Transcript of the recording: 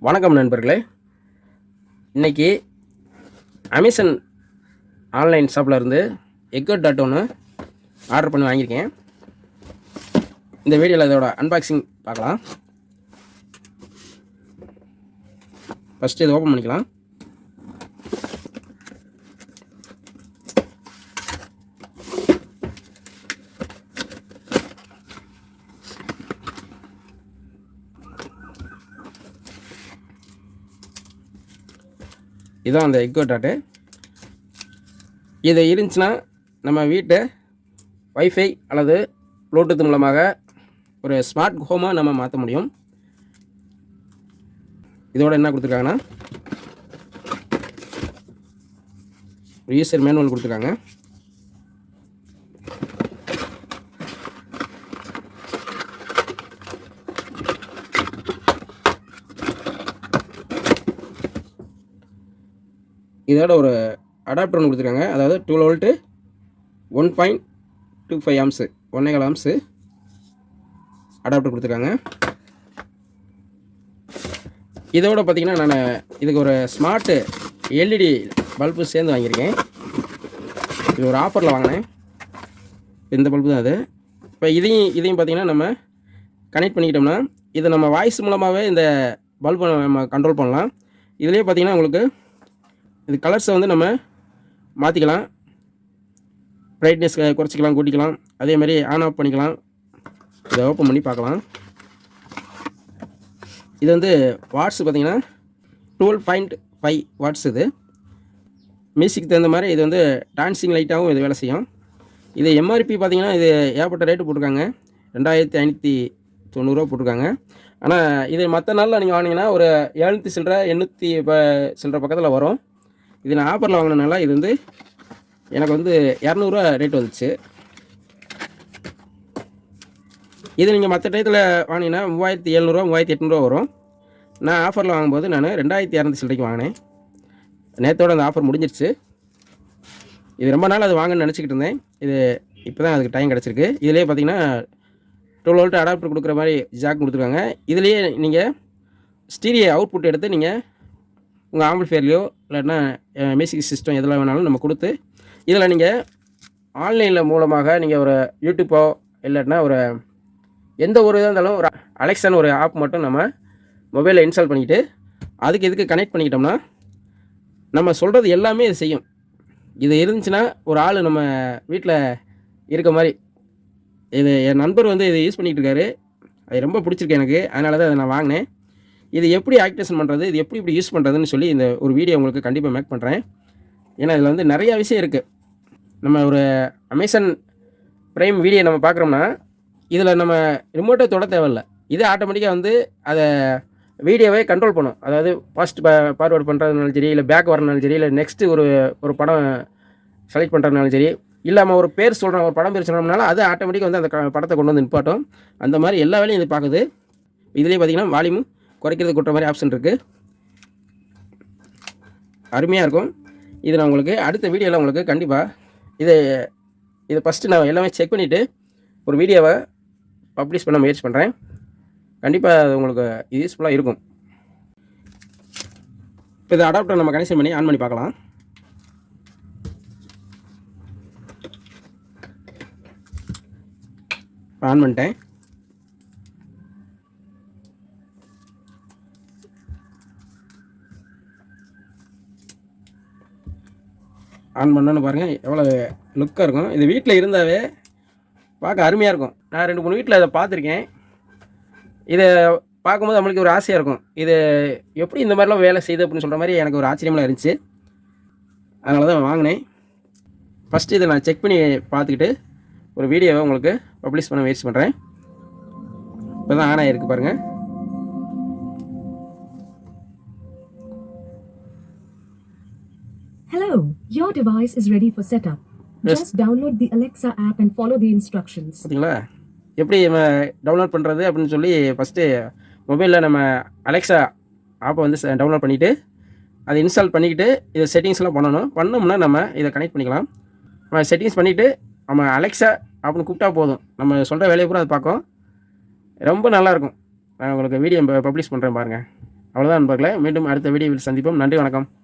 வணக்கம் நண்பர்களே. இன்றைக்கி அமேசான் ஆன்லைன் ஷாப்பில் இருந்து எக்கோ டாட் ஒன்று ஆர்டர் பண்ணி வாங்கியிருக்கேன். இந்த வீடியோவில் இதோட அன்பாக்சிங் பார்க்கலாம். ஃபஸ்ட்டு இதை ஓப்பன் பண்ணிக்கலாம். இதுதான் அந்த எக்கோ டாட்டு. இது இருந்துச்சுன்னா நம்ம வீட்டை வைஃபை அல்லது ப்ளூடூத் மூலமாக ஒரு ஸ்மார்ட் ஹோமாக நம்ம மாற்ற முடியும். இதோட என்ன கொடுத்துருக்காங்கன்னா ஒரு யூசர் மேனுவல் கொடுத்துருக்காங்க. இதோட ஒரு அடாப்டர் ஒன்று கொடுத்துருக்காங்க. அதாவது 12 வோல்ட்டு 1.25 ஆம்ஸு 1.25 ஆம்ஸு அடாப்டர் கொடுத்துருக்காங்க. இதோட பார்த்திங்கன்னா நான் இதுக்கு ஒரு ஸ்மார்ட்டு எல்இடி பல்பு சேர்ந்து வாங்கியிருக்கேன். இது ஒரு ஆஃபரில் வாங்கினேன். இந்த பல்பு தான் அது. இப்போ இதையும் பார்த்திங்கன்னா நம்ம கனெக்ட் பண்ணிக்கிட்டோம்னா இதை நம்ம வாய்ஸ் மூலமாகவே இந்த பல்பை நம்ம கண்ட்ரோல் பண்ணலாம். இதுலேயே பார்த்திங்கன்னா உங்களுக்கு இது கலர்ஸை வந்து நம்ம மாற்றிக்கலாம். ப்ரைட்னஸ் குறைச்சிக்கலாம், கூட்டிக்கலாம். அதே மாதிரி ஆன் ஆஃப் பண்ணிக்கலாம். இதை ஓப்பன் பண்ணி பார்க்கலாம். இது வந்து வாட்ஸ் பார்த்திங்கன்னா 12.5 வாட்ஸ். இது மியூசிக் தகுந்த மாதிரி இது வந்து டான்ஸிங் லைட்டாகவும் இது வேலை செய்யும். இது எம்ஆர்பி பார்த்திங்கன்னா இது ஏகப்பட்ட ரேட்டு போட்டிருக்காங்க. 2590 போட்டிருக்காங்க. ஆனால் இது மற்ற நாளில் நீங்கள் வாங்கினீங்கன்னா ஒரு 700 சில்லற 800 சில்லற பக்கத்தில் வரும். இது நான் ஆஃபரில் வாங்கினதுனால இது வந்து எனக்கு வந்து 200 ரேட் வந்துச்சு. இது நீங்கள் மற்ற டயத்தில் வாங்கினீங்கன்னா 3700 3800 வரும். நான் ஆஃபரில் வாங்கும்போது நான் 2200 சில்லறைக்கு வாங்கினேன். நேற்றோட அந்த ஆஃபர் முடிஞ்சிருச்சு. இது ரொம்ப நாள் அது வாங்கன்னு நினச்சிக்கிட்டு இருந்தேன். இது இப்போ தான் அதுக்கு டைம் கிடச்சிருக்கு. இதிலே பார்த்தீங்கன்னா 12 வோல்ட் அடாப்டர் கொடுக்குற மாதிரி ஜாக் கொடுத்துருக்காங்க. இதுலேயே நீங்கள் ஸ்டீரியோ அவுட்புட் எடுத்து நீங்கள் உங்கள் ஆம்பிள்ஃபேர்லையோ இல்லைன்னா மியூசிக் சிஸ்டம் எதில் வேணாலும் நம்ம கொடுத்து இதில் நீங்கள் ஆன்லைனில் மூலமாக நீங்கள் ஒரு யூடியூப்போ இல்லைன்னா ஒரு எந்த ஒரு இதாக இருந்தாலும் ஒரு அலெக்சான்னு ஒரு ஆப் மட்டும் நம்ம மொபைலில் இன்ஸ்டால் பண்ணிக்கிட்டு இதுக்கு கனெக்ட் பண்ணிக்கிட்டோம்னா நம்ம சொல்கிறது எல்லாமே இது செய்யும். இது இருந்துச்சுன்னா ஒரு ஆள் நம்ம வீட்டில் இருக்க மாதிரி. இது என் நண்பர் வந்து இதை யூஸ் பண்ணிகிட்டு இருக்காரு. அது ரொம்ப பிடிச்சிருக்கு எனக்கு. அதனால தான் அதை நான் வாங்கினேன். இது எப்படி ஆக்டிவேஷன் பண்ணுறது, இது எப்படி யூஸ் பண்ணுறதுன்னு சொல்லி இந்த ஒரு வீடியோ உங்களுக்கு கண்டிப்பாக மேக் பண்ணுறேன். ஏன்னா இதில் வந்து நிறையா விஷயம் இருக்குது. நம்ம ஒரு அமேசான் ப்ரைம் வீடியோ நம்ம பார்க்குறோம்னா இதில் நம்ம ரிமோட்டை தொட தேவையில்லை. இது ஆட்டோமேட்டிக்காக வந்து அதை வீடியோவே கண்ட்ரோல் பண்ணும். அதாவது ஃபாஸ்ட் ஃபார்வேர்டு பண்ணுறதுனாலும் சரி, இல்லை பேக் வரனாலும் சரி, இல்லை நெக்ஸ்ட்டு ஒரு படம் செலக்ட் பண்ணுறதுனாலும் சரி, இல்லாமல் ஒரு பேர் சொல்கிறோம், ஒரு படம் பேர் சொல்கிறோம்னால அது ஆட்டோமேட்டிக்காக வந்து அந்த படத்தை கொண்டு வந்து நிப்பாட்டும். அந்த மாதிரி எல்லா வேலையும் இது பார்க்குது. இதுலேயே பார்த்திங்கன்னா வால்யூம் குறைக்கிறது கூட்டுற மாதிரி ஆப்ஷன் இருக்குது. அருமையாக இருக்கும். இது நான் உங்களுக்கு அடுத்த வீடியோவில் உங்களுக்கு கண்டிப்பாக இதை ஃபஸ்ட்டு நான் எல்லாமே செக் பண்ணிவிட்டு ஒரு வீடியோவை பப்ளிஷ் பண்ண முயற்சி பண்ணுறேன். கண்டிப்பாக அது உங்களுக்கு யூஸ்ஃபுல்லாக இருக்கும். இப்போ இந்த அடாப்டர் நம்ம கனெக்ஷன் பண்ணி ஆன் பண்ணி பார்க்கலாம். ஆன் பண்ணிட்டேன். ஆன் பண்ணோன்னு பாருங்கள் எவ்வளோ லுக்காக இருக்கும். இது வீட்டில் இருந்தாவே பார்க்க அருமையாக இருக்கும். நான் 2-3 வீட்டில் இதை பார்த்துருக்கேன். இதை பார்க்கும்போது நம்மளுக்கு ஒரு ஆசையாக இருக்கும். இது எப்படி இந்த மாதிரிலாம் வேலை செய்யுது அப்படின்னு சொல்கிற மாதிரி எனக்கு ஒரு ஆச்சரியமாக இருந்துச்சு. அதனால தான் வாங்கினேன். ஃபஸ்ட்டு இதை நான் செக் பண்ணி பார்த்துக்கிட்டு ஒரு வீடியோவை உங்களுக்கு பப்ளிஷ் பண்ண முயற்சி பண்ணுறேன். இப்போ தான் ஆன் ஆகிருக்கு பாருங்கள். Hello, your device is ready for setup. Just download the Alexa app and follow the instructions. பார்த்தீங்களா எப்படி நம்ம டவுன்லோட் பண்ணுறது அப்படின்னு சொல்லி ஃபஸ்ட்டு மொபைலில் நம்ம அலெக்ஸா ஆப்பை வந்து டவுன்லோட் பண்ணிவிட்டு அதை இன்ஸ்டால் பண்ணிக்கிட்டு இதை செட்டிங்ஸ்லாம் பண்ணோம்னா நம்ம இதை கனெக்ட் பண்ணிக்கலாம். நம்ம செட்டிங்ஸ் பண்ணிவிட்டு நம்ம அலெக்ஸா அப்படின்னு கூப்பிட்டா போதும், நம்ம சொல்கிற வேலையை பூரா அது பார்க்கும். ரொம்ப நல்லாயிருக்கும். நான் உங்களுக்கு வீடியோ பப்ளிஷ் பண்ணுறேன் பாருங்கள். அவ்வளோதான் நண்பர்களே, மீண்டும் அடுத்த வீடியோவில் சந்திப்போம். நன்றி, வணக்கம்.